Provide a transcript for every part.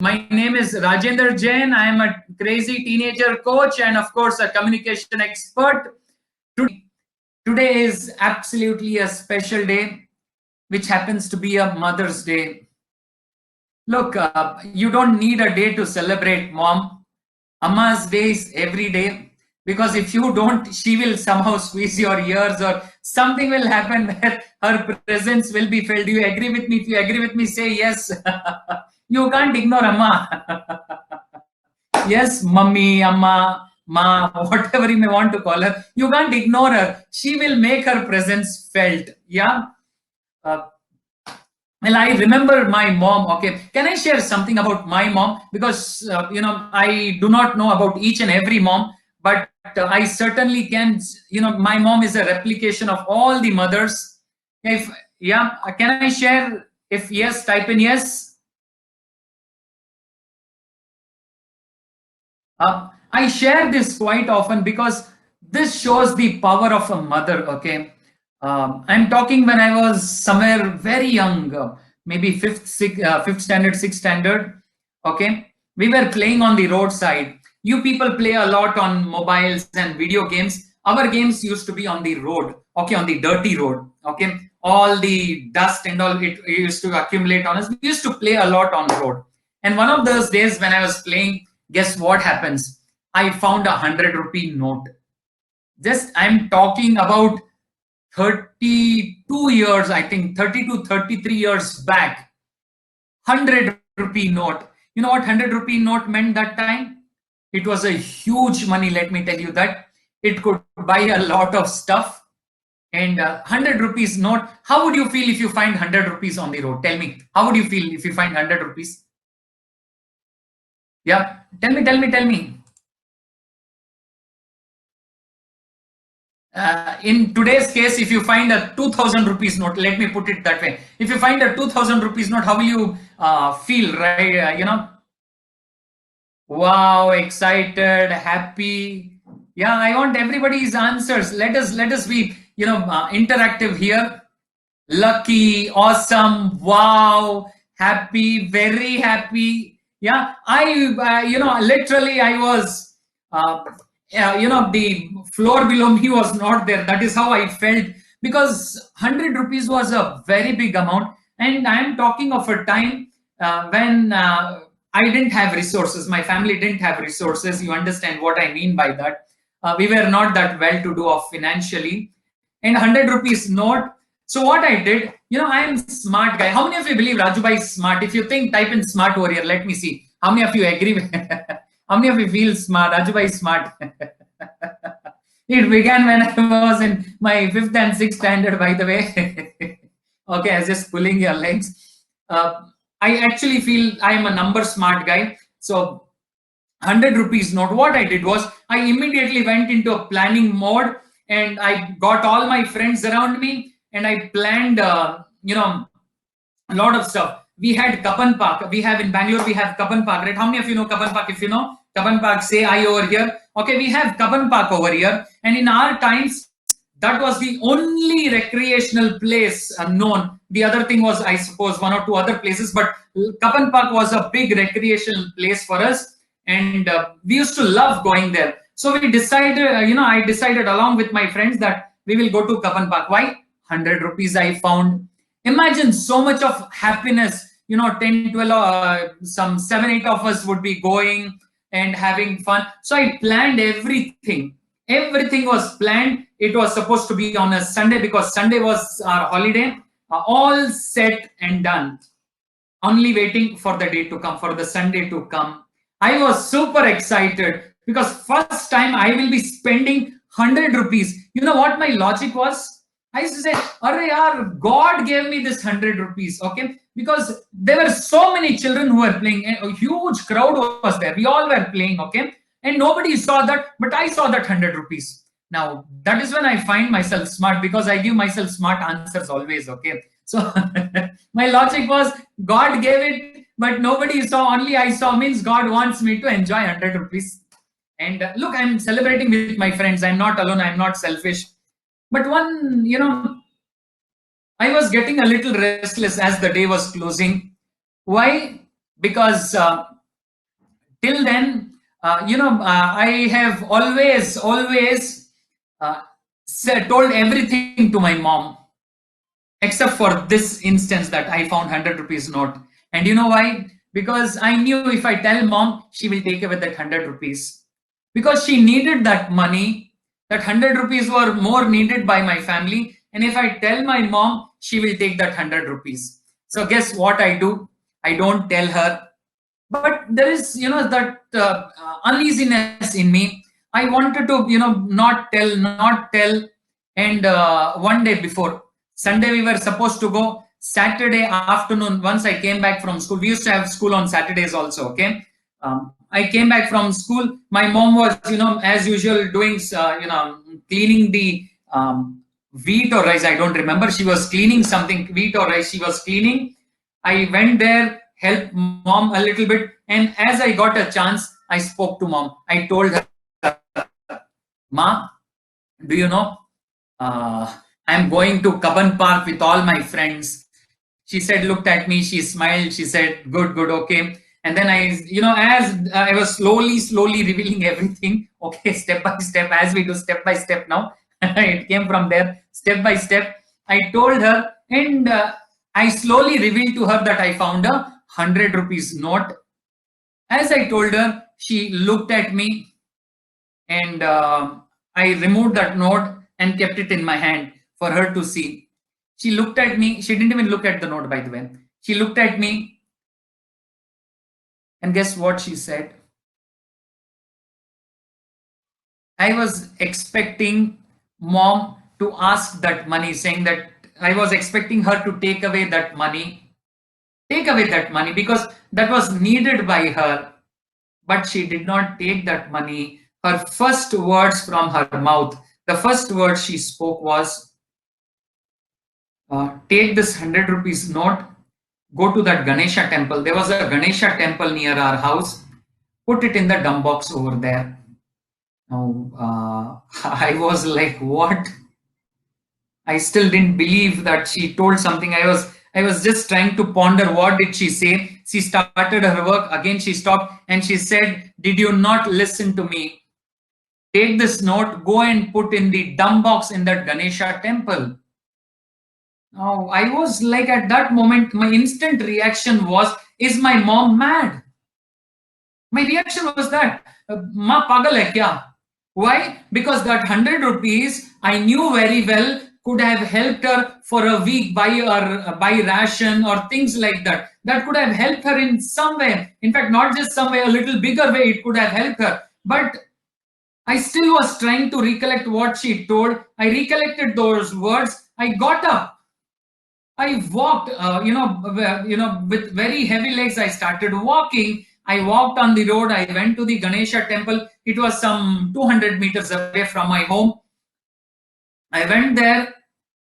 My name is Rajendra Jain. I am a crazy teenager coach and, of course, a communication expert. Today is absolutely a special day, which happens to be a Mother's Day. Look, you don't need a day to celebrate mom. Amma's day is every day, because if you don't, she will somehow squeeze your ears or something will happen where her presence will be felt. Do you agree with me? If you agree with me, say yes. You can't ignore Amma. Yes, mummy, amma, ma, whatever you may want to call her, you can't ignore her. She will make her presence felt. Yeah. Uh, well, I remember my mom. Okay, can I share something about my mom? Because I do not know about each and every mom, but I certainly can. My mom is a replication of all the mothers. If can I share? If yes, type in yes. I share this quite often because this shows the power of a mother. Okay, I'm talking when I was somewhere very young, maybe fifth standard, sixth standard. Okay, we were playing on the roadside. You people play a lot on mobiles and video games. Our games used to be on the road. Okay, on the dirty road. Okay, all the dust and all it used to accumulate on us. We used to play a lot on road. And one of those days when I was playing, guess what happens? I found a 100 rupee note. Just I'm talking about 32 years, I think 30 to 33 years back. 100 rupee note. You know what 100 rupee note meant that time? It was a huge money, let me tell you that. It could buy a lot of stuff. And 100 rupees note, how would you feel if you find 100 rupees on the road? Tell me, how would you feel if you find 100 rupees? Yeah, tell me. In today's case, if you find a 2000 rupees note, let me put it that way. If you find a 2000 rupees note, how will you feel, right? Wow, excited, happy. Yeah, I want everybody's answers. Let us be, interactive here. Lucky, awesome, wow, happy, very happy. Yeah, literally I was the floor below me was not there. That is how I felt, because 100 rupees was a very big amount. And I am talking of a time when I didn't have resources, my family didn't have resources. You understand what I mean by that. We were not that well to do of financially. And 100 rupees note. So what I did, I am smart guy. How many of you believe Rajubai is smart? If you think, type in smart warrior. Let me see. How many of you agree with how many of you feel smart? Rajubai is smart. It began when I was in my fifth and sixth standard, by the way. Okay, I was just pulling your legs. I actually feel I am a number smart guy. So 100 rupees note, what I did was I immediately went into a planning mode, and I got all my friends around me, and I planned, a lot of stuff. We had Kapan Park. We have in Bangalore, we have Kapan Park, right? How many of you know Kapan Park? If you know Kapan Park, say I over here. Okay, we have Kapan Park over here. And in our times, that was the only recreational place known. The other thing was, I suppose, one or two other places, but Kapan Park was a big recreational place for us. And we used to love going there. So we decided, I decided along with my friends that we will go to Kapan Park. Why? 100 rupees I found. Imagine so much of happiness, 10, 12, some 7, 8 of us would be going and having fun. So I planned everything. Everything was planned. It was supposed to be on a Sunday, because Sunday was our holiday. All set and done. Only waiting for the day to come, for the Sunday to come. I was super excited because first time I will be spending 100 rupees. You know what my logic was? I used to say, "Arre yaar, God gave me this 100 rupees." Okay, because there were so many children who were playing. A huge crowd was there. We all were playing. Okay, and nobody saw that, but I saw that 100 rupees. Now that is when I find myself smart, because I give myself smart answers always. Okay, so my logic was God gave it, but nobody saw. Only I saw, means God wants me to enjoy 100 rupees. And look, I'm celebrating with my friends. I'm not alone. I'm not selfish. But I was getting a little restless as the day was closing. Why? because till then, I have always told everything to my mom, except for this instance that I found 100 rupees note. And you know why? Because I knew if I tell mom, she will take away that 100 rupees. Because she needed that money, that 100 rupees were more needed by my family. And if I tell my mom, she will take that 100 rupees. So guess what I do? I don't tell her. But there is, that uneasiness in me. I wanted to, not tell. And one day before, Sunday, we were supposed to go. Saturday afternoon, once I came back from school, we used to have school on Saturdays also. Okay. I came back from school. My mom was, as usual, doing, cleaning the wheat or rice. I don't remember. She was cleaning something, wheat or rice. She was cleaning. I went there, helped mom a little bit. And as I got a chance, I spoke to mom. I told her, Ma, do you know, I'm going to Kaban Park with all my friends. She said, looked at me, she smiled, she said, good, good, okay. And then as I was slowly revealing everything, okay, step by step, as we do step by step now, it came from there, step by step. I told her, and I slowly revealed to her that I found a 100 rupees note. As I told her, she looked at me, and I removed that note and kept it in my hand for her to see. She looked at me. She didn't even look at the note, by the way. She looked at me, and guess what she said? I was expecting mom to ask that money, saying that I was expecting her to take away that money because that was needed by her. But she did not take that money. Her first words from her mouth, the first word she spoke was, take this 100 rupees note, go to that Ganesha temple. There was a Ganesha temple near our house. Put it in the dump box over there. Now, I was like, what? I still didn't believe that she told something. I was just trying to ponder what did she say. She started her work. Again, she stopped and she said, did you not listen to me? Take this note, go and put in the dump box in that Ganesha temple. Now, I was like, at that moment, my instant reaction was, is my mom mad? My reaction was that, Ma pagal hai kya? Why? Because that 100 rupees I knew very well could have helped her for a week, buy ration or things like that. That could have helped her in some way. In fact, not just some way, a little bigger way, it could have helped her. But I still was trying to recollect what she told. I recollected those words. I got up. I walked, with very heavy legs. I started walking. I walked on the road. I went to the Ganesha temple. It was some 200 meters away from my home. I went there.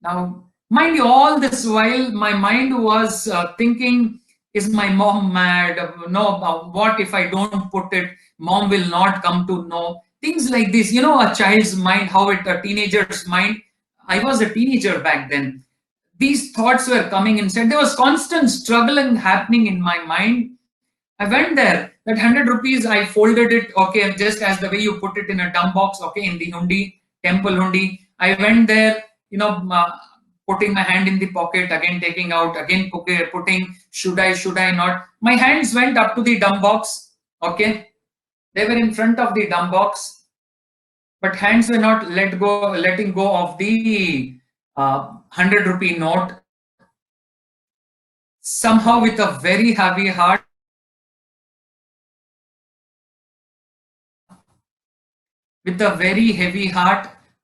Now, mind you, all this while, my mind was thinking, is my mom mad? No, what if I don't put it? Mom will not come to know. Things like this, a child's mind, a teenager's mind. I was a teenager back then. These thoughts were coming inside. There was constant struggling happening in my mind. I went there. That 100 rupees, I folded it, okay, just as the way you put it in a dump box, okay, in the hundi, temple hundi. I went there, putting my hand in the pocket, again taking out, again putting, should I not? My hands went up to the dump box, okay. They were in front of the dump box, but hands were not letting go of the 100 rupee note. Somehow, with a very heavy heart,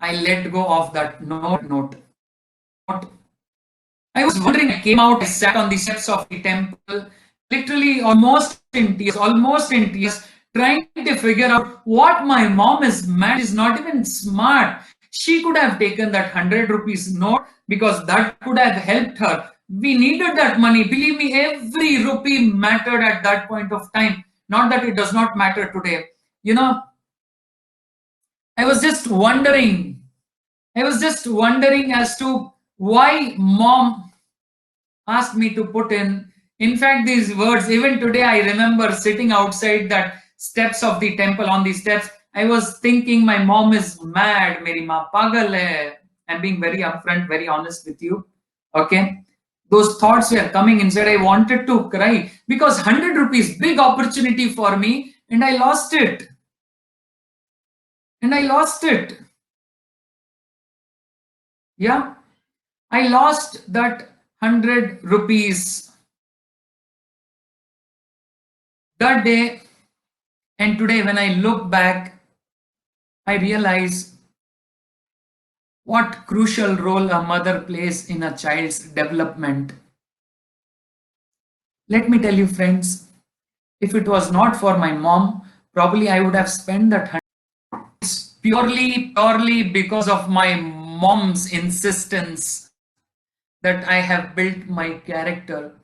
I let go of that note. I was wondering, I came out, I sat on the steps of the temple, literally almost in tears, trying to figure out what my mom is mad, is not even smart. She could have taken that 100 rupees note because that could have helped her. We needed that money. Believe me, every rupee mattered at that point of time. Not that it does not matter today. I was just wondering as to why mom asked me to put in In fact, these words, even today, I remember sitting outside that steps of the temple on the steps. I was thinking my mom is mad. Meri maa pagal hai. I'm being very upfront, very honest with you. Okay. Those thoughts were coming inside. I wanted to cry because 100 rupees, big opportunity for me, and I lost it. And I lost it. Yeah. I lost that 100 rupees that day. And today, when I look back, I realize what crucial role a mother plays in a child's development. Let me tell you, friends, if it was not for my mom, probably I would have spent that 100. It's purely because of my mom's insistence that I have built my character.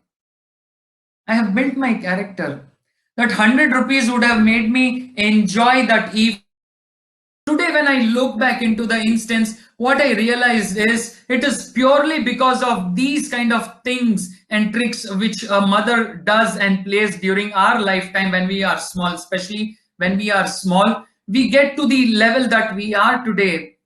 I have built my character. That 100 rupees would have made me enjoy that evening. Today, when I look back into the instance, what I realized is it is purely because of these kind of things and tricks which a mother does and plays during our lifetime when we are small, especially when we are small, we get to the level that we are today.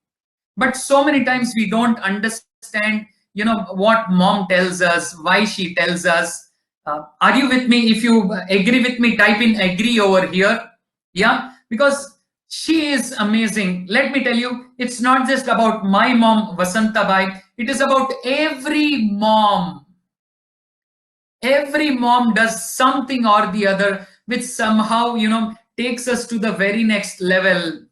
But so many times we don't understand, what mom tells us, why she tells us. Are you with me? If you agree with me, type in agree over here. Yeah, because she is amazing. Let me tell you, it's not just about my mom, Vasanta Bai. It is about every mom. Every mom does something or the other which somehow, takes us to the very next level.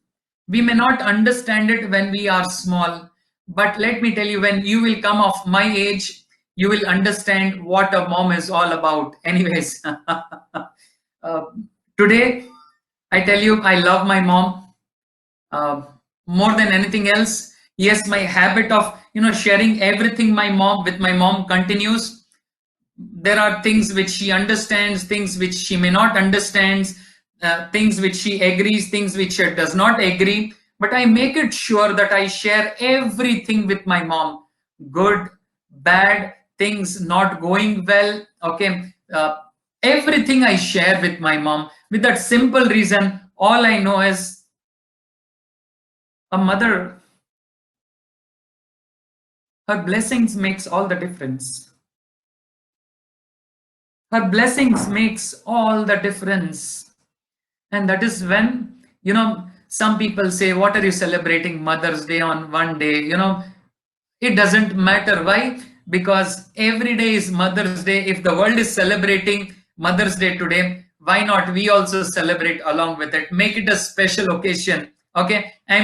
We may not understand it when we are small, but let me tell you, when you will come of my age, you will understand what a mom is all about. Anyways, today I tell you, I love my mom uh, more than anything else. Yes, my habit of sharing everything my mom continues. There are things which she understands, things which she may not understand, things which she agrees, things which she does not agree. But I make it sure that I share everything with my mom, good, bad, things not going well. Okay, everything I share with my mom. With that simple reason, all I know is a mother, her blessings makes all the difference. Her blessings makes all the difference. And that is when, some people say, what are you celebrating Mother's Day on one day? It doesn't matter. Why? Because every day is Mother's Day. If the world is celebrating Mother's Day today, why not we also celebrate along with it? Make it a special occasion. Okay. I'm